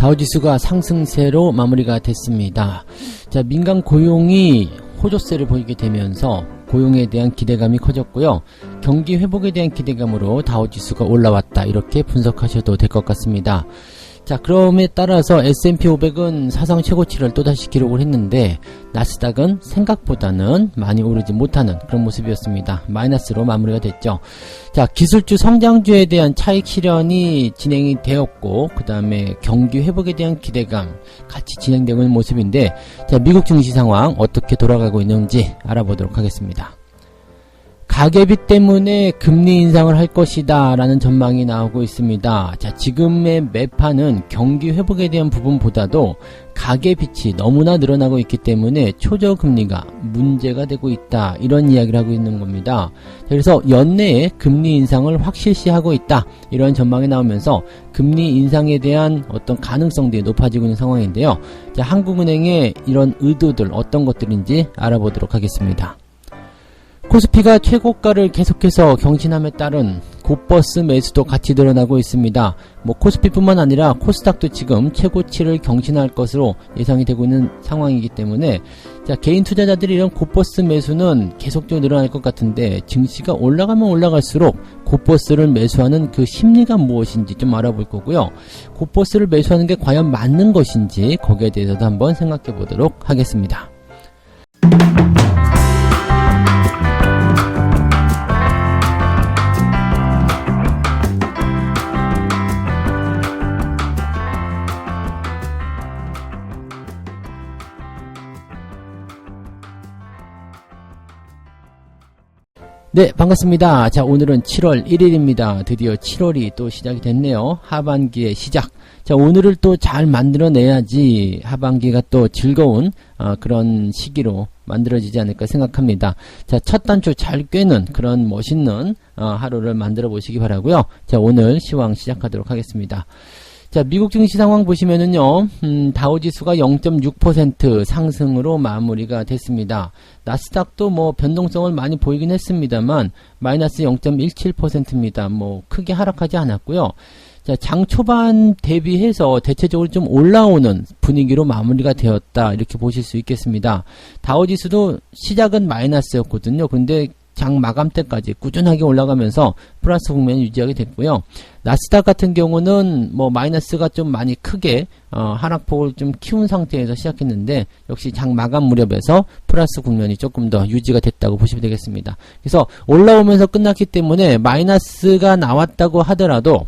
다우지수가 상승세로 마무리가 됐습니다. 자, 민간 고용이 호조세를 보이게 되면서 고용에 대한 기대감이 커졌고요. 경기 회복에 대한 기대감으로 다우지수가 올라왔다, 이렇게 분석하셔도 될 것 같습니다. 자, 그럼에 따라서 S&P 500은 사상 최고치를 또다시 기록을 했는데 나스닥은 생각보다는 많이 오르지 못하는 그런 모습이었습니다. 마이너스로 마무리가 됐죠. 자, 기술주 성장주에 대한 차익 실현이 진행이 되었고, 그 다음에 경기 회복에 대한 기대감 같이 진행되고 있는 모습인데, 자, 미국 증시 상황 어떻게 돌아가고 있는지 알아보도록 하겠습니다. 가계비 때문에 금리 인상을 할 것이다 라는 전망이 나오고 있습니다. 자, 지금의 매판은 경기 회복에 대한 부분보다도 가계빚이 너무나 늘어나고 있기 때문에 초저금리가 문제가 되고 있다, 이런 이야기를 하고 있는 겁니다. 그래서 연내에 금리 인상을 확실시하고 있다, 이런 전망이 나오면서 금리 인상에 대한 어떤 가능성들이 높아지고 있는 상황인데요. 자, 한국은행의 이런 의도들 어떤 것들인지 알아보도록 하겠습니다. 코스피가 최고가를 계속해서 경신함에 따른 곧버스 매수도 같이 늘어나고 있습니다. 코스피뿐만 아니라 코스닥도 지금 최고치를 경신할 것으로 예상이 되고 있는 상황이기 때문에, 자, 개인 투자자들이 이런 곧버스 매수는 계속적으로 늘어날 것 같은데, 증시가 올라가면 올라갈수록 곧버스를 매수하는 그 심리가 무엇인지 좀 알아볼 거고요. 곧버스를 매수하는 게 과연 맞는 것인지 거기에 대해서도 한번 생각해 보도록 하겠습니다. 네, 반갑습니다. 자, 오늘은 7월 1일입니다. 드디어 7월이 또 시작이 됐네요. 하반기의 시작. 자, 오늘을 또 잘 만들어내야지 하반기가 또 즐거운 그런 시기로 만들어지지 않을까 생각합니다. 자, 첫 단추 잘 꿰는 그런 멋있는 하루를 만들어 보시기 바라고요. 자, 오늘 시황 시작하도록 하겠습니다. 자, 미국 증시 상황 보시면은요, 다우지수가 0.6% 상승으로 마무리가 됐습니다. 나스닥도 변동성을 많이 보이긴 했습니다만, 마이너스 0.17%입니다. 크게 하락하지 않았고요. 자, 장 초반 대비해서 대체적으로 좀 올라오는 분위기로 마무리가 되었다, 이렇게 보실 수 있겠습니다. 다우지수도 시작은 마이너스였거든요. 근데 장 마감 때까지 꾸준하게 올라가면서 플러스 국면이 유지하게 됐고요. 나스닥 같은 경우는 마이너스가 좀 많이 크게 하락폭을 좀 키운 상태에서 시작했는데, 역시 장 마감 무렵에서 플러스 국면이 조금 더 유지가 됐다고 보시면 되겠습니다. 그래서 올라오면서 끝났기 때문에 마이너스가 나왔다고 하더라도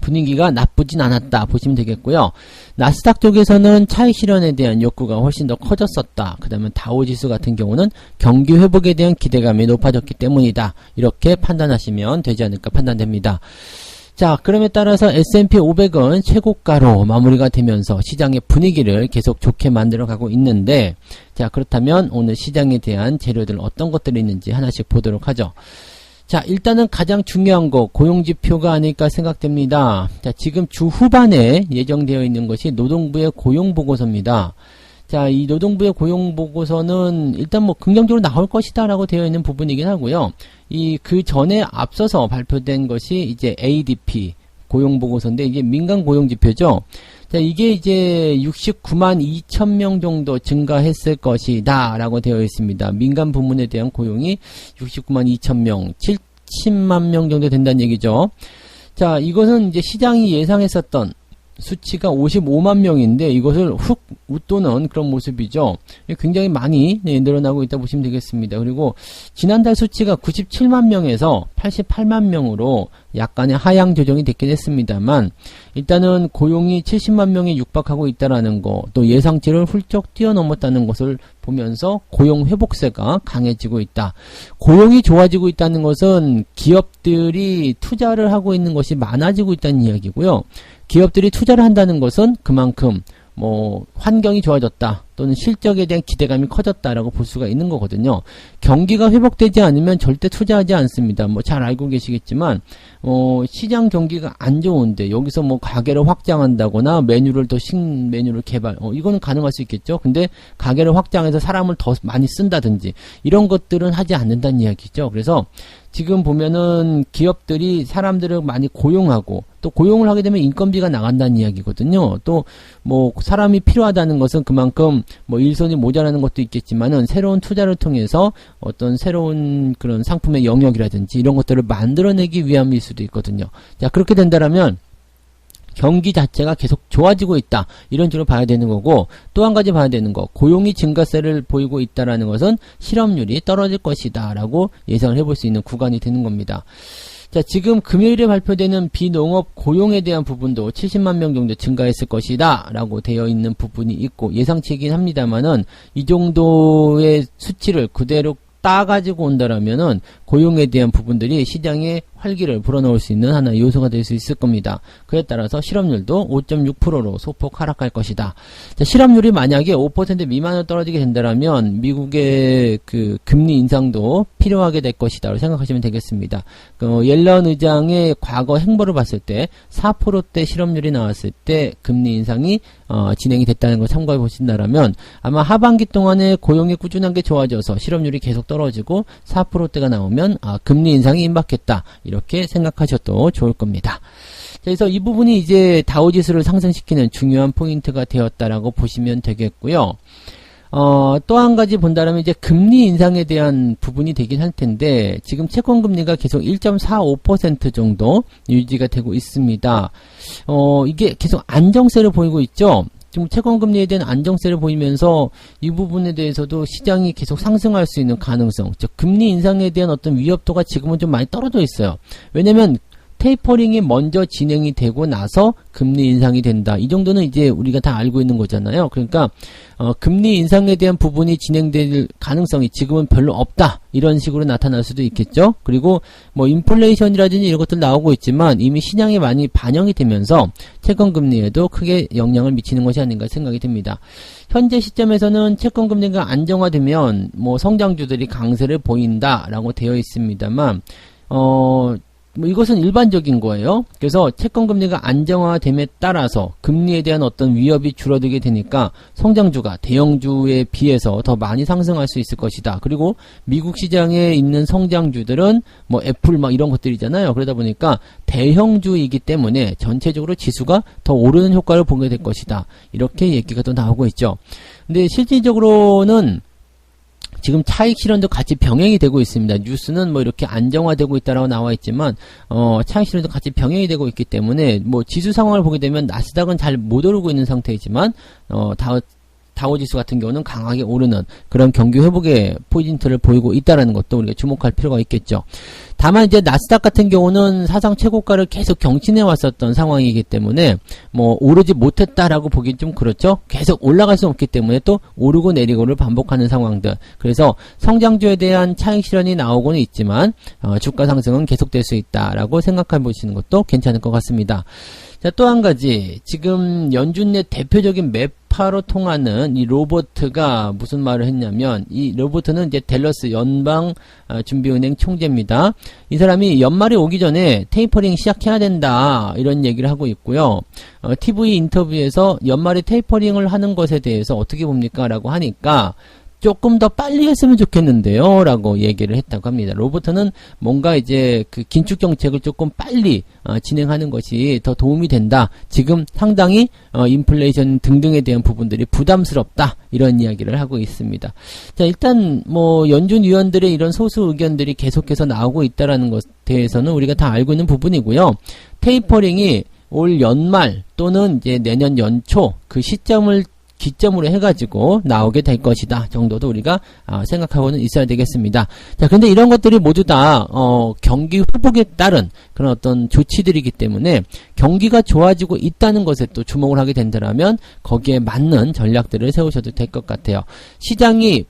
분위기가 나쁘진 않았다 보시면 되겠고요. 나스닥 쪽에서는 차익 실현에 대한 욕구가 훨씬 더 커졌었다. 그 다음에 다우지수 같은 경우는 경기 회복에 대한 기대감이 높아졌기 때문이다, 이렇게 판단하시면 되지 않을까 판단됩니다. 자, 그럼에 따라서 S&P 500은 최고가로 마무리가 되면서 시장의 분위기를 계속 좋게 만들어 가고 있는데, 자, 그렇다면 오늘 시장에 대한 재료들 어떤 것들이 있는지 하나씩 보도록 하죠. 자, 일단은 가장 중요한 거 고용지표가 아닐까 생각됩니다. 자, 지금 주 후반에 예정되어 있는 것이 노동부의 고용보고서입니다. 자, 이 노동부의 고용보고서는 일단 긍정적으로 나올 것이다 라고 되어 있는 부분이긴 하고요. 그 전에 앞서서 발표된 것이 이제 ADP 고용보고서인데, 이게 민간 고용지표죠. 자, 이게 이제 69만 2천 명 정도 증가했을 것이다 라고 되어 있습니다. 민간 부문에 대한 고용이 69만 2천 명, 70만 명 정도 된다는 얘기죠. 자, 이것은 이제 시장이 예상했었던 수치가 55만 명인데 이것을 훅 웃도는 그런 모습이죠. 굉장히 많이 늘어나고 있다 보시면 되겠습니다. 그리고 지난달 수치가 97만 명에서 88만 명으로 약간의 하향 조정이 됐긴 했습니다만, 일단은 고용이 70만 명에 육박하고 있다라는 거, 또 예상치를 훌쩍 뛰어넘었다는 것을 보면서 고용 회복세가 강해지고 있다. 고용이 좋아지고 있다는 것은 기업들이 투자를 하고 있는 것이 많아지고 있다는 이야기고요. 기업들이 투자를 한다는 것은 그만큼 환경이 좋아졌다. 또는 실적에 대한 기대감이 커졌다라고 볼 수가 있는 거거든요. 경기가 회복되지 않으면 절대 투자하지 않습니다. 뭐 잘 알고 계시겠지만 시장 경기가 안 좋은데 여기서 뭐 가게를 확장한다거나 메뉴를 더 신메뉴를 개발 이거는 가능할 수 있겠죠. 근데 가게를 확장해서 사람을 더 많이 쓴다든지 이런 것들은 하지 않는다는 이야기죠. 그래서 지금 보면은 기업들이 사람들을 많이 고용하고 또 고용을 하게 되면 인건비가 나간다는 이야기거든요. 또 뭐 사람이 필요하다는 것은 그만큼 뭐 일손이 모자라는 것도 있겠지만은 새로운 투자를 통해서 어떤 새로운 그런 상품의 영역이라든지 이런 것들을 만들어내기 위함일 수도 있거든요. 자, 그렇게 된다라면 경기 자체가 계속 좋아지고 있다. 이런 식으로 봐야 되는 거고, 또 한 가지 봐야 되는 거, 고용이 증가세를 보이고 있다라는 것은 실업률이 떨어질 것이다 라고 예상을 해볼 수 있는 구간이 되는 겁니다. 자, 지금 금요일에 발표되는 비농업 고용에 대한 부분도 70만 명 정도 증가했을 것이다 라고 되어 있는 부분이 있고, 예상치이긴 합니다만은 이 정도의 수치를 그대로 따가지고 온다라면은 고용에 대한 부분들이 시장에 활기를 불어넣을 수 있는 하나의 요소가 될 수 있을 겁니다. 그에 따라서 실업률도 5.6%로 소폭 하락할 것이다. 자, 실업률이 만약에 5% 미만으로 떨어지게 된다라면 미국의 그 금리 인상도 필요하게 될 것이다. 생각하시면 되겠습니다. 옐런 의장의 과거 행보를 봤을 때 4%대 실업률이 나왔을 때 금리 인상이 진행이 됐다는 걸 참고해 보신다라면 아마 하반기 동안에 고용이 꾸준하게 좋아져서 실업률이 계속 떨어지고 4%대가 나오면 금리 인상이 임박했다. 이렇게 생각하셔도 좋을 겁니다. 자, 그래서 이 부분이 이제 다우지수를 상승시키는 중요한 포인트가 되었다라고 보시면 되겠고요. 또 한 가지 본다면 이제 금리 인상에 대한 부분이 되긴 할 텐데 지금 채권금리가 계속 1.45% 정도 유지가 되고 있습니다. 이게 계속 안정세를 보이고 있죠. 지금 채권금리에 대한 안정세를 보이면서 이 부분에 대해서도 시장이 계속 상승할 수 있는 가능성, 즉 금리 인상에 대한 어떤 위협도가 지금은 좀 많이 떨어져 있어요. 왜냐면 테이퍼링이 먼저 진행이 되고 나서 금리 인상이 된다. 이 정도는 이제 우리가 다 알고 있는 거잖아요. 그러니까 금리 인상에 대한 부분이 진행될 가능성이 지금은 별로 없다. 이런 식으로 나타날 수도 있겠죠. 그리고 뭐 인플레이션이라든지 이런 것들 나오고 있지만 이미 시장에 많이 반영이 되면서 채권금리에도 크게 영향을 미치는 것이 아닌가 생각이 듭니다. 현재 시점에서는 채권금리가 안정화되면 뭐 성장주들이 강세를 보인다라고 되어 있습니다만 뭐 이것은 일반적인 거예요. 그래서 채권금리가 안정화됨에 따라서 금리에 대한 어떤 위협이 줄어들게 되니까 성장주가 대형주에 비해서 더 많이 상승할 수 있을 것이다. 그리고 미국 시장에 있는 성장주들은 뭐 애플 막 이런 것들이잖아요. 그러다 보니까 대형주이기 때문에 전체적으로 지수가 더 오르는 효과를 보게 될 것이다. 이렇게 얘기가 또 나오고 있죠. 근데 실질적으로는 지금 차익 실현도 같이 병행이 되고 있습니다. 뉴스는 뭐 이렇게 안정화되고 있다라고 나와 있지만 차익 실현도 같이 병행이 되고 있기 때문에 뭐 지수 상황을 보게 되면 나스닥은 잘 못 오르고 있는 상태이지만 다우지수 같은 경우는 강하게 오르는 그런 경기 회복의 포인트를 보이고 있다라는 것도 우리가 주목할 필요가 있겠죠. 다만 이제 나스닥 같은 경우는 사상 최고가를 계속 경신해 왔었던 상황이기 때문에 뭐 오르지 못했다라고 보긴 좀 그렇죠. 계속 올라갈 수 없기 때문에 또 오르고 내리고를 반복하는 상황들. 그래서 성장주에 대한 차익 실현이 나오고는 있지만 주가 상승은 계속될 수 있다라고 생각해 보시는 것도 괜찮을 것 같습니다. 자, 또 한 가지 지금 연준 내 대표적인 매파로 통하는 이 로버트가 무슨 말을 했냐면 이 로버트는 이제 댈러스 연방 준비은행 총재입니다. 이 사람이 연말이 오기 전에 테이퍼링 시작해야 된다 이런 얘기를 하고 있고요. TV 인터뷰에서 연말에 테이퍼링을 하는 것에 대해서 어떻게 봅니까? 라고 하니까 조금 더 빨리 했으면 좋겠는데요 라고 얘기를 했다고 합니다. 로버트는 뭔가 이제 그 긴축 정책을 조금 빨리 진행하는 것이 더 도움이 된다. 지금 상당히 인플레이션 등등에 대한 부분들이 부담스럽다. 이런 이야기를 하고 있습니다. 자, 일단 뭐 연준 위원들의 이런 소수 의견들이 계속해서 나오고 있다라는 것에 대해서는 우리가 다 알고 있는 부분이고요. 테이퍼링이 올 연말 또는 이제 내년 연초 그 시점을 기점으로 해가지고 나오게 될 것이다 정도도 우리가 생각하고는 있어야 되겠습니다. 자, 근데 이런 것들이 모두 다 경기 회복에 따른 그런 어떤 조치들이기 때문에 경기가 좋아지고 있다는 것에 또 주목을 하게 된다면 거기에 맞는 전략들을 세우셔도 될 것 같아요. 시장이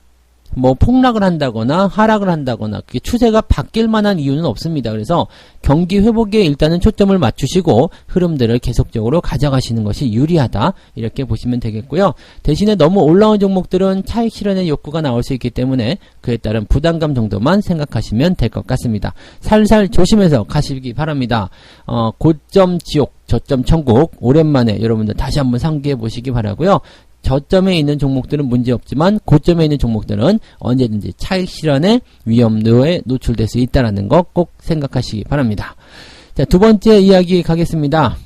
뭐 폭락을 한다거나 하락을 한다거나 그게 추세가 바뀔 만한 이유는 없습니다. 그래서 경기 회복에 일단은 초점을 맞추시고 흐름들을 계속적으로 가져가시는 것이 유리하다 이렇게 보시면 되겠고요. 대신에 너무 올라온 종목들은 차익 실현의 욕구가 나올 수 있기 때문에 그에 따른 부담감 정도만 생각하시면 될 것 같습니다. 살살 조심해서 가시기 바랍니다. 고점 지옥 저점 천국 오랜만에 여러분들 다시 한번 상기해 보시기 바라고요. 저점에 있는 종목들은 문제없지만 고점에 있는 종목들은 언제든지 차익 실현의 위험도에 노출될 수 있다는 거 꼭 생각하시기 바랍니다. 자, 두 번째 이야기 가겠습니다.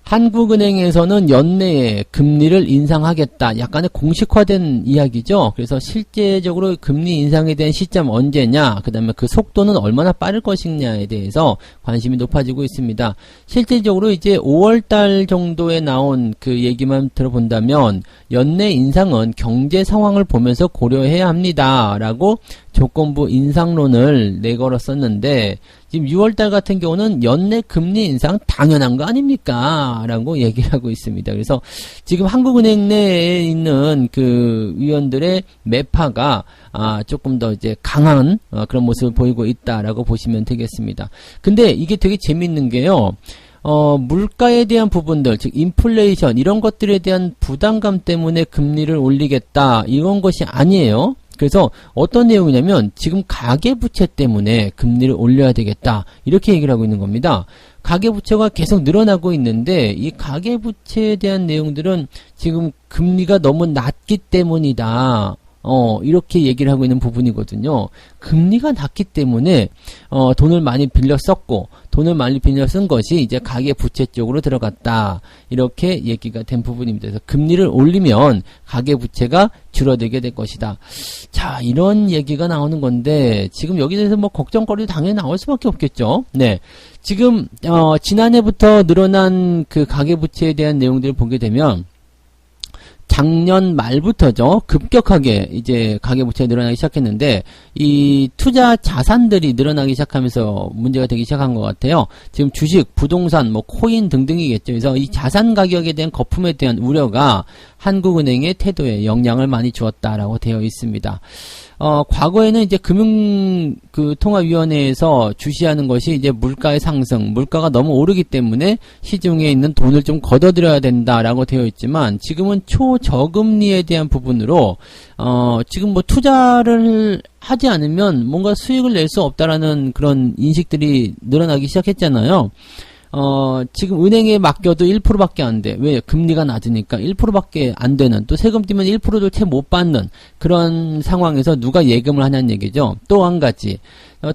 한국은행에서는 연내에 금리를 인상하겠다. 약간의 공식화된 이야기죠. 그래서 실제적으로 금리 인상에 대한 시점 언제냐, 그 다음에 그 속도는 얼마나 빠를 것이냐에 대해서 관심이 높아지고 있습니다. 실질적으로 이제 5월달 정도에 나온 그 얘기만 들어본다면 연내 인상은 경제 상황을 보면서 고려해야 합니다. 라고 조건부 인상론을 내걸었었는데 지금 6월달 같은 경우는 연내 금리 인상 당연한 거 아닙니까? 라고 얘기를 하고 있습니다. 그래서 지금 한국은행 내에 있는 그 위원들의 매파가 조금 더 이제 강한 그런 모습을 보이고 있다라고 보시면 되겠습니다. 근데 이게 되게 재밌는 게요. 물가에 대한 부분들, 즉 인플레이션 이런 것들에 대한 부담감 때문에 금리를 올리겠다 이런 것이 아니에요. 그래서 어떤 내용이냐면 지금 가계부채 때문에 금리를 올려야 되겠다 이렇게 얘기를 하고 있는 겁니다. 가계부채가 계속 늘어나고 있는데 이 가계부채에 대한 내용들은 지금 금리가 너무 낮기 때문이다. 이렇게 얘기를 하고 있는 부분이거든요. 금리가 낮기 때문에 돈을 많이 빌려 썼고 돈을 많이 빌려 쓴 것이 이제 가계부채 쪽으로 들어갔다. 이렇게 얘기가 된 부분입니다. 그래서 금리를 올리면 가계부채가 줄어들게 될 것이다. 자, 이런 얘기가 나오는 건데 지금 여기 대해서 뭐 걱정거리도 당연히 나올 수밖에 없겠죠. 네. 지금 지난해부터 늘어난 그 가계부채에 대한 내용들을 보게 되면 작년 말부터죠. 급격하게 이제 가계부채가 늘어나기 시작했는데 이 투자 자산들이 늘어나기 시작하면서 문제가 되기 시작한 것 같아요. 지금 주식, 부동산, 뭐 코인 등등이겠죠. 그래서 이 자산 가격에 대한 거품에 대한 우려가 한국은행의 태도에 영향을 많이 주었다라고 되어 있습니다. 과거에는 이제 통화위원회에서 주시하는 것이 이제 물가의 상승, 물가가 너무 오르기 때문에 시중에 있는 돈을 좀 걷어들여야 된다라고 되어 있지만 지금은 초저금리에 대한 부분으로 지금 뭐 투자를 하지 않으면 뭔가 수익을 낼 수 없다라는 그런 인식들이 늘어나기 시작했잖아요. 지금 은행에 맡겨도 1%밖에 안 돼. 왜? 금리가 낮으니까 1%밖에 안 되는, 또 세금 떼면 1%도 채 못 받는 그런 상황에서 누가 예금을 하냐는 얘기죠. 또 한 가지.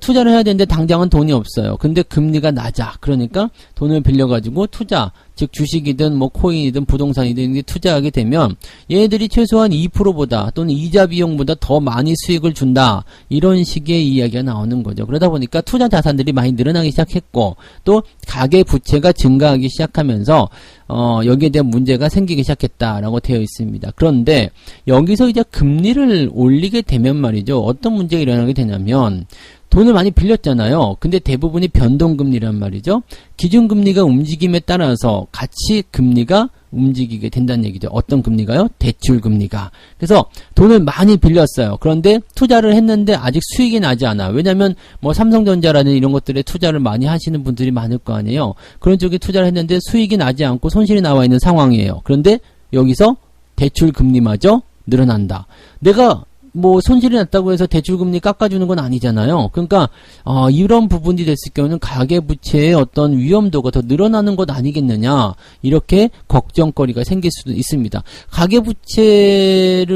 투자를 해야 되는데 당장은 돈이 없어요. 근데 금리가 낮아. 그러니까 돈을 빌려가지고 투자, 즉 주식이든 뭐 코인이든 부동산이든 투자하게 되면 얘네들이 최소한 2%보다 또는 이자 비용보다 더 많이 수익을 준다. 이런 식의 이야기가 나오는 거죠. 그러다 보니까 투자 자산들이 많이 늘어나기 시작했고 또 가계 부채가 증가하기 시작하면서 여기에 대한 문제가 생기기 시작했다라고 되어 있습니다. 그런데 여기서 이제 금리를 올리게 되면 말이죠. 어떤 문제가 일어나게 되냐면 돈을 많이 빌렸잖아요. 근데 대부분이 변동금리란 말이죠. 기준금리가 움직임에 따라서 같이 금리가 움직이게 된다는 얘기죠. 어떤 금리가요? 대출금리가. 그래서 돈을 많이 빌렸어요. 그런데 투자를 했는데 아직 수익이 나지 않아. 왜냐면 뭐 삼성전자라는 이런 것들에 투자를 많이 하시는 분들이 많을 거 아니에요. 그런 쪽에 투자를 했는데 수익이 나지 않고 손실이 나와 있는 상황이에요. 그런데 여기서 대출금리마저 늘어난다. 내가 뭐 손실이 났다고 해서 대출금리 깎아주는 건 아니잖아요. 그러니까 이런 부분이 됐을 경우는 가계부채의 어떤 위험도가 더 늘어나는 것 아니겠느냐, 이렇게 걱정거리가 생길 수도 있습니다. 가계부채를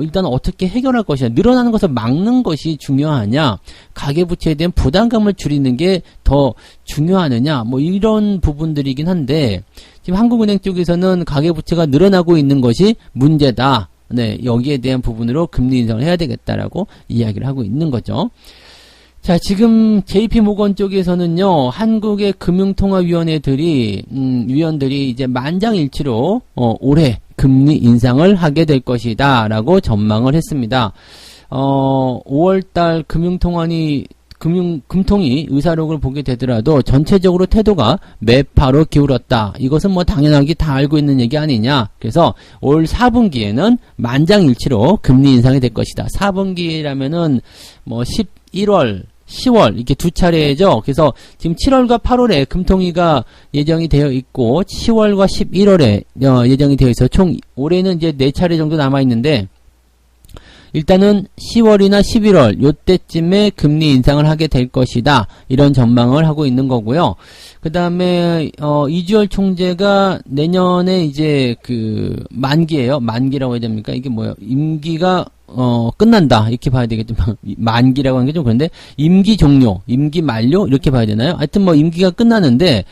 일단 어떻게 해결할 것이냐, 늘어나는 것을 막는 것이 중요하냐, 가계부채에 대한 부담감을 줄이는 게 더 중요하느냐, 뭐 이런 부분들이긴 한데 지금 한국은행 쪽에서는 가계부채가 늘어나고 있는 것이 문제다. 네, 여기에 대한 부분으로 금리 인상을 해야 되겠다라고 이야기를 하고 있는 거죠. 자, 지금 JP모건 쪽에서는요, 한국의 금융통화위원회들이, 위원들이 이제 만장일치로, 올해 금리 인상을 하게 될 것이다, 라고 전망을 했습니다. 5월달 금통이 의사록을 보게 되더라도 전체적으로 태도가 매파로 기울었다. 이것은 뭐 당연하게 다 알고 있는 얘기 아니냐. 그래서 올 4분기에는 만장일치로 금리 인상이 될 것이다. 4분기라면은 뭐 11월, 10월 이렇게 두 차례죠. 그래서 지금 7월과 8월에 금통위가 예정이 되어 있고 10월과 11월에 예정이 되어 있어요. 총 올해는 이제 4차례 정도 남아 있는데 일단은 10월이나 11월 요때쯤에 금리 인상을 하게 될 것이다. 이런 전망을 하고 있는 거고요. 그 다음에 이주열 총재가 내년에 이제 그 만기예요. 만기라고 해야 됩니까? 이게 뭐예요? 임기가 끝난다. 이렇게 봐야 되겠죠. 만기라고 하는 게 좀 그런데 임기 종료, 임기 만료 이렇게 봐야 되나요? 하여튼 뭐 임기가 끝나는데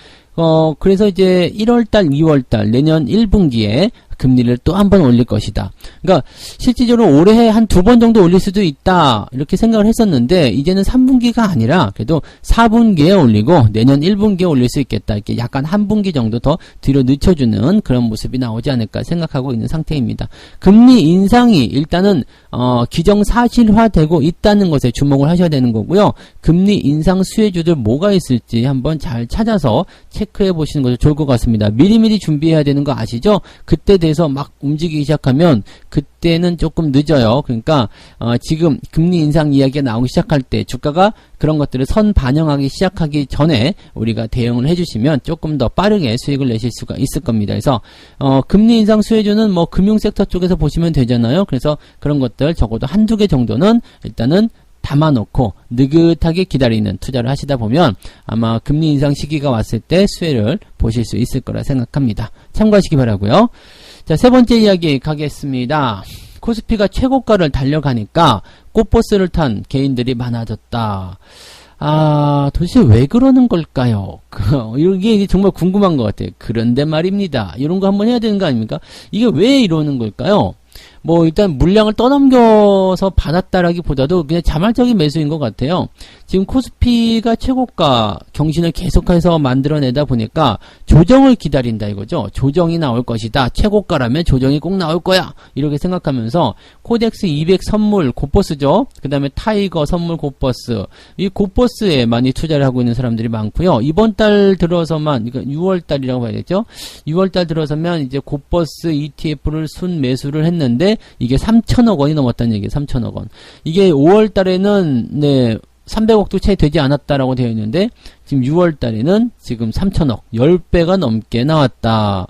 그래서 이제 1월달, 2월달 내년 1분기에 금리를 또 한 번 올릴 것이다. 그러니까 실질적으로 올해 한 2번 정도 올릴 수도 있다. 이렇게 생각을 했었는데 이제는 3분기가 아니라 그래도 4분기에 올리고 내년 1분기에 올릴 수 있겠다. 이렇게 약간 한 분기 정도 더 뒤로 늦춰주는 그런 모습이 나오지 않을까 생각하고 있는 상태입니다. 금리 인상이 일단은 기정사실화되고 있다는 것에 주목을 하셔야 되는 거고요. 금리 인상 수혜주들 뭐가 있을지 한번 잘 찾아서 체크해 보시는 것이 좋을 것 같습니다. 미리미리 준비해야 되는 거 아시죠? 그때 대해서 막 움직이기 시작하면 그때는 조금 늦어요. 그러니까 지금 금리 인상 이야기가 나오기 시작할 때 주가가 그런 것들을 선 반영하기 시작하기 전에 우리가 대응을 해주시면 조금 더 빠르게 수익을 내실 수가 있을 겁니다. 그래서 금리 인상 수혜주는 뭐 금융섹터 쪽에서 보시면 되잖아요. 그래서 그런 것들 적어도 한두 개 정도는 일단은 담아놓고 느긋하게 기다리는 투자를 하시다 보면 아마 금리 인상 시기가 왔을 때 수혜를 보실 수 있을 거라 생각합니다. 참고하시기 바라고요. 자, 세 번째 이야기 가겠습니다. 코스피가 최고가를 달려가니까 꽃버스를 탄 개인들이 많아졌다. 도대체 왜 그러는 걸까요? 이게 정말 궁금한 것 같아요. 그런데 말입니다. 이런 거 한번 해야 되는 거 아닙니까? 이게 왜 이러는 걸까요? 뭐 일단 물량을 떠넘겨서 받았다라기보다도 그냥 자발적인 매수인 것 같아요. 지금 코스피가 최고가 경신을 계속해서 만들어내다 보니까 조정을 기다린다 이거죠. 조정이 나올 것이다. 최고가라면 조정이 꼭 나올 거야. 이렇게 생각하면서 코덱스 200 선물 곧버스죠. 그 다음에 타이거 선물 곧버스. 이 곧버스에 많이 투자를 하고 있는 사람들이 많고요. 이번 달 들어서만, 그러니까 6월 달이라고 봐야겠죠. 6월 달 들어서면 이제 곧버스 ETF를 순 매수를 했는데 이게 3천억 원이 넘었다는 얘기예요. 3천억 원. 이게 5월 달에는 네 300억도 채 되지 않았다라고 되어 있는데 지금 6월 달에는 지금 3천억 10배가 넘게 나왔다.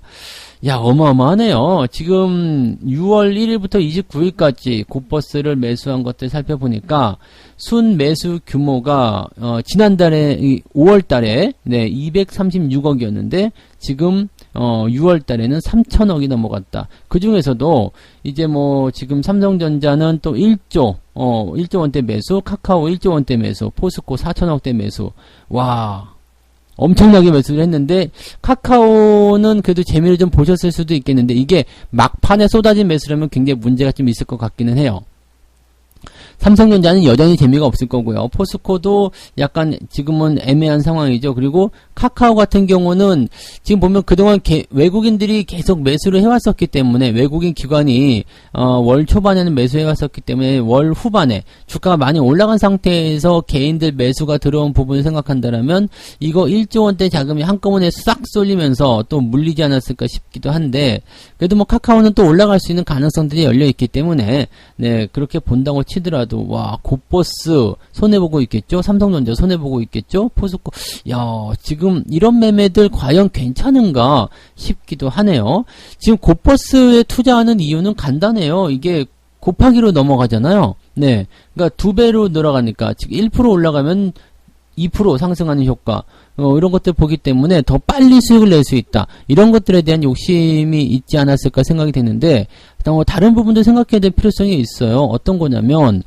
야, 어마어마하네요. 지금 6월 1일부터 29일까지 곧버스를 매수한 것들 살펴보니까 순 매수 규모가 지난달에 5월 달에 네 236억이었는데 지금 6월 달에는 3천억이 넘어갔다. 그 중에서도 이제 뭐 지금 삼성전자는 또 1조 원대 매수, 카카오 1조 원대 매수, 포스코 4천억대 매수. 와, 엄청나게 매수를 했는데 카카오는 그래도 재미를 좀 보셨을 수도 있겠는데 이게 막판에 쏟아진 매수라면 굉장히 문제가 좀 있을 것 같기는 해요. 삼성전자는 여전히 재미가 없을 거고요. 포스코도 약간 지금은 애매한 상황이죠. 그리고 카카오 같은 경우는 지금 보면 그동안 외국인들이 계속 매수를 해왔었기 때문에 외국인 기관이 월 초반에는 매수해왔었기 때문에 월 후반에 주가가 많이 올라간 상태에서 개인들 매수가 들어온 부분을 생각한다면 이거 1조 원대 자금이 한꺼번에 싹 쏠리면서 또 물리지 않았을까 싶기도 한데 그래도 뭐 카카오는 또 올라갈 수 있는 가능성들이 열려있기 때문에 네 그렇게 본다고 치더라도 와 곧버스 손해보고 있겠죠. 삼성전자 손해보고 있겠죠. 포스코 야 지금 이런 매매들 과연 괜찮은가 싶기도 하네요. 지금 곧버스에 투자하는 이유는 간단해요. 이게 곱하기로 넘어가잖아요. 네, 그러니까 2배로 늘어가니까 즉 1% 올라가면 2% 상승하는 효과 이런 것들 보기 때문에 더 빨리 수익을 낼 수 있다. 이런 것들에 대한 욕심이 있지 않았을까 생각이 되는데 다른 부분도 생각해야 될 필요성이 있어요. 어떤 거냐면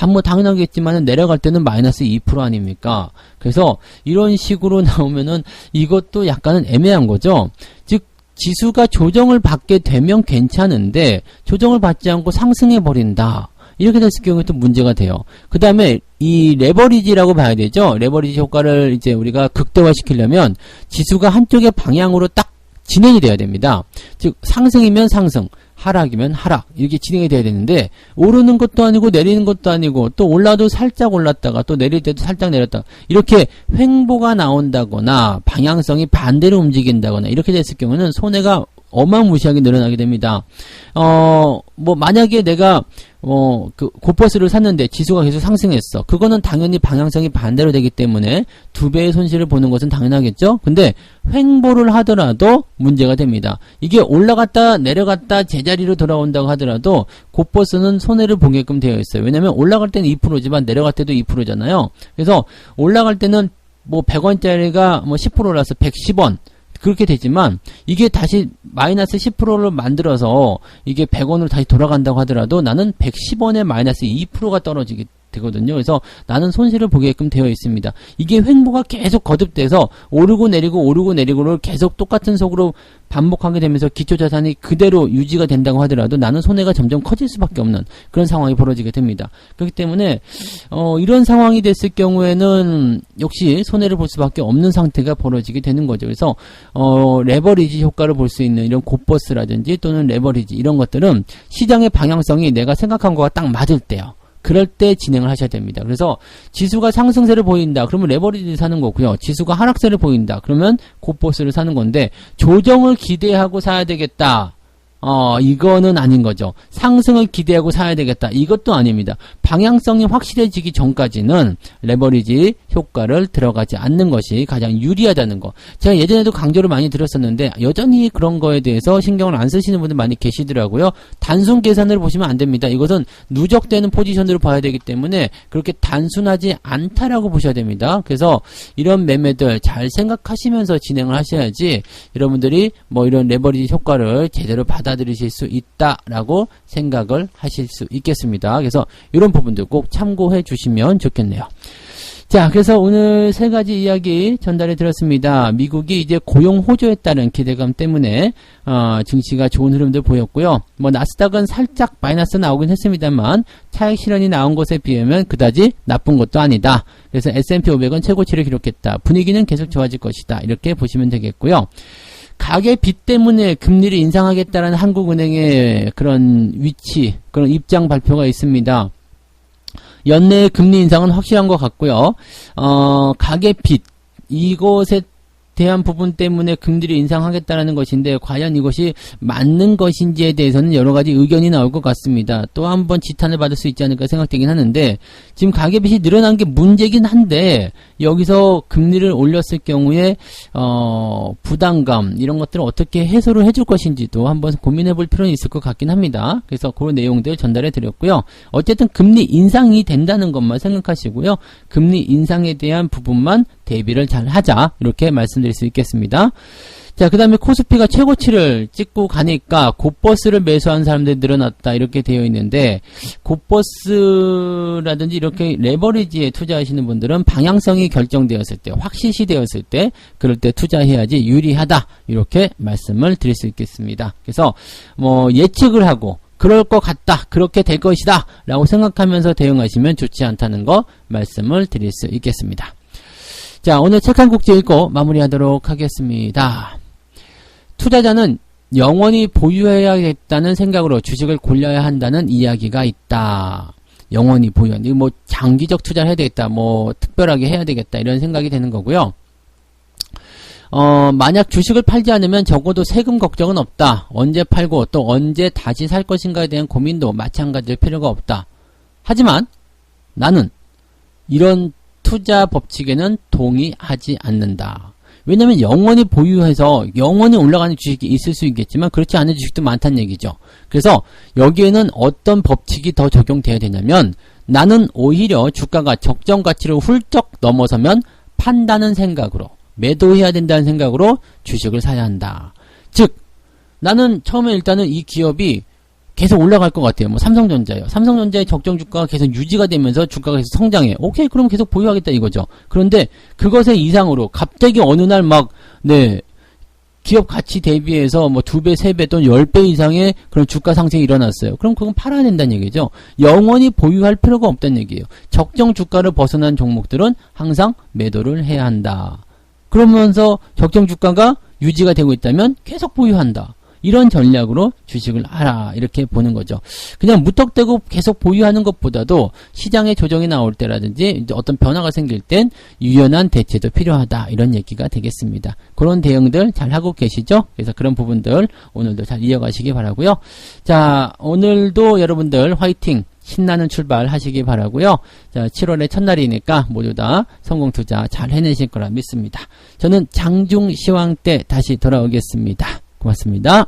뭐 당연하겠지만 내려갈 때는 마이너스 2% 아닙니까? 그래서 이런 식으로 나오면은 이것도 약간은 애매한 거죠. 즉 지수가 조정을 받게 되면 괜찮은데 조정을 받지 않고 상승해 버린다. 이렇게 됐을 경우에 또 문제가 돼요. 그 다음에 이 레버리지라고 봐야 되죠. 레버리지 효과를 이제 우리가 극대화시키려면 지수가 한쪽의 방향으로 딱 진행이 돼야 됩니다. 즉 상승이면 상승, 하락이면 하락, 이렇게 진행이 돼야 되는데 오르는 것도 아니고 내리는 것도 아니고 또 올라도 살짝 올랐다가 또 내릴 때도 살짝 내렸다가 이렇게 횡보가 나온다거나 방향성이 반대로 움직인다거나 이렇게 됐을 경우는 손해가 어마무시하게 늘어나게 됩니다. 뭐 만약에 내가 고버스를 샀는데 지수가 계속 상승했어. 그거는 당연히 방향성이 반대로 되기 때문에 2배의 손실을 보는 것은 당연하겠죠. 근데 횡보를 하더라도 문제가 됩니다. 이게 올라갔다 내려갔다 제자리로 돌아온다고 하더라도 고버스는 손해를 보게끔 되어 있어요. 왜냐면 올라갈 때는 2%지만 내려갈 때도 2%잖아요. 그래서 올라갈 때는 뭐 100원짜리가 뭐 10% 올라서 110원 그렇게 되지만 이게 다시 마이너스 10%를 만들어서 이게 100원으로 다시 돌아간다고 하더라도 나는 110원에 마이너스 2%가 떨어지게 되거든요. 그래서 나는 손실을 보게끔 되어 있습니다. 이게 횡보가 계속 거듭돼서 오르고 내리고를 계속 똑같은 속으로 반복하게 되면서 기초자산이 그대로 유지가 된다고 하더라도 나는 손해가 점점 커질 수밖에 없는 그런 상황이 벌어지게 됩니다. 그렇기 때문에 이런 상황이 됐을 경우에는 역시 손해를 볼 수밖에 없는 상태가 벌어지게 되는 거죠. 그래서 레버리지 효과를 볼 수 있는 이런 고버스라든지 또는 레버리지 이런 것들은 시장의 방향성이 내가 생각한 거와 딱 맞을 때요. 그럴 때 진행을 하셔야 됩니다. 그래서 지수가 상승세를 보인다. 그러면 레버리지를 사는 거고요. 지수가 하락세를 보인다. 그러면 고버스를 사는 건데 조정을 기대하고 사야 되겠다. 이거는 아닌 거죠. 상승을 기대하고 사야 되겠다. 이것도 아닙니다. 방향성이 확실해지기 전까지는 레버리지 효과를 들어가지 않는 것이 가장 유리하다는 거. 제가 예전에도 강조를 많이 드렸었는데 여전히 그런 거에 대해서 신경을 안 쓰시는 분들 많이 계시더라고요. 단순 계산을 보시면 안 됩니다. 이것은 누적되는 포지션으로 봐야 되기 때문에 그렇게 단순하지 않다라고 보셔야 됩니다. 그래서 이런 매매들 잘 생각하시면서 진행을 하셔야지 여러분들이 뭐 이런 레버리지 효과를 제대로 받아들이실 수 있다라고 생각을 하실 수 있겠습니다. 그래서 이런 부분들 꼭 참고해 주시면 좋겠네요. 자, 그래서 오늘 세 가지 이야기 전달해 드렸습니다. 미국이 이제 고용 호조에 따른 기대감 때문에 증시가 좋은 흐름들 보였고요. 뭐 나스닥은 살짝 마이너스 나오긴 했습니다만 차익 실현이 나온 것에 비하면 그다지 나쁜 것도 아니다. 그래서 S&P 500은 최고치를 기록했다. 분위기는 계속 좋아질 것이다. 이렇게 보시면 되겠고요. 가계 빚 때문에 금리를 인상하겠다는 한국은행의 그런 위치, 그런 입장 발표가 있습니다. 연내 금리 인상은 확실한 것 같고요. 가계 빚, 이것에 대한 부분 때문에 금리를 인상하겠다라는 것인데 과연 이것이 맞는 것인지에 대해서는 여러 가지 의견이 나올 것 같습니다. 또 한 번 지탄을 받을 수 있지 않을까 생각되긴 하는데 지금 가계빚이 늘어난 게 문제긴 한데 여기서 금리를 올렸을 경우에 부담감 이런 것들을 어떻게 해소를 해줄 것인지도 한번 고민해 볼 필요는 있을 것 같긴 합니다. 그래서 그런 내용들 전달해 드렸고요. 어쨌든 금리 인상이 된다는 것만 생각하시고요. 금리 인상에 대한 부분만 대비를 잘 하자 이렇게 말씀드릴 수 있겠습니다. 자, 그 다음에 코스피가 최고치를 찍고 가니까 곧버스를 매수한 사람들이 늘어났다 이렇게 되어 있는데 곧버스라든지 이렇게 레버리지에 투자하시는 분들은 방향성이 결정되었을 때 확실시 되었을 때 그럴 때 투자해야지 유리하다 이렇게 말씀을 드릴 수 있겠습니다. 그래서 뭐 예측을 하고 그럴 것 같다 그렇게 될 것이다 라고 생각하면서 대응하시면 좋지 않다는 거 말씀을 드릴 수 있겠습니다. 자, 오늘 책 한 국지 읽고 마무리하도록 하겠습니다. 투자자는 영원히 보유해야겠다는 생각으로 주식을 골라야 한다는 이야기가 있다. 영원히 보유한다. 뭐 장기적 투자를 해야 되겠다. 뭐 특별하게 해야 되겠다. 이런 생각이 되는 거고요. 만약 주식을 팔지 않으면 적어도 세금 걱정은 없다. 언제 팔고 또 언제 다시 살 것인가에 대한 고민도 마찬가지일 필요가 없다. 하지만 나는 이런 투자 법칙에는 동의하지 않는다. 왜냐면 영원히 보유해서 영원히 올라가는 주식이 있을 수 있겠지만 그렇지 않은 주식도 많다는 얘기죠. 그래서 여기에는 어떤 법칙이 더 적용돼야 되냐면 나는 오히려 주가가 적정 가치를 훌쩍 넘어서면 판다는 생각으로 매도해야 된다는 생각으로 주식을 사야 한다. 즉 나는 처음에 일단은 이 기업이 계속 올라갈 것 같아요. 뭐 삼성전자요. 삼성전자의 적정 주가가 계속 유지가 되면서 주가가 계속 성장해. 오케이, 그럼 계속 보유하겠다 이거죠. 그런데 그것의 이상으로 갑자기 어느 날 막 기업 가치 대비해서 뭐 2배, 3배 또는 10배 이상의 그런 주가 상승이 일어났어요. 그럼 그건 팔아야 된다는 얘기죠. 영원히 보유할 필요가 없다는 얘기예요. 적정 주가를 벗어난 종목들은 항상 매도를 해야 한다. 그러면서 적정 주가가 유지가 되고 있다면 계속 보유한다. 이런 전략으로 주식을 하라 이렇게 보는 거죠. 그냥 무턱대고 계속 보유하는 것보다도 시장에 조정이 나올 때라든지 어떤 변화가 생길 땐 유연한 대체도 필요하다 이런 얘기가 되겠습니다. 그런 대응들 잘 하고 계시죠? 그래서 그런 부분들 오늘도 잘 이어가시기 바라고요. 자, 오늘도 여러분들 화이팅! 신나는 출발 하시기 바라고요. 자, 7월의 첫날이니까 모두 다 성공 투자 잘 해내실 거라 믿습니다. 저는 장중 시황 때 다시 돌아오겠습니다. 고맙습니다.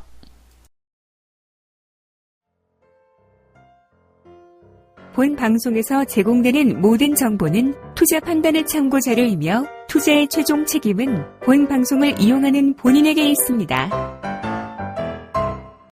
본 방송에서 제공되는 모든 정보는 투자 판단의 참고 자료이며 투자의 최종 책임은 본 방송을 이용하는 본인에게 있습니다.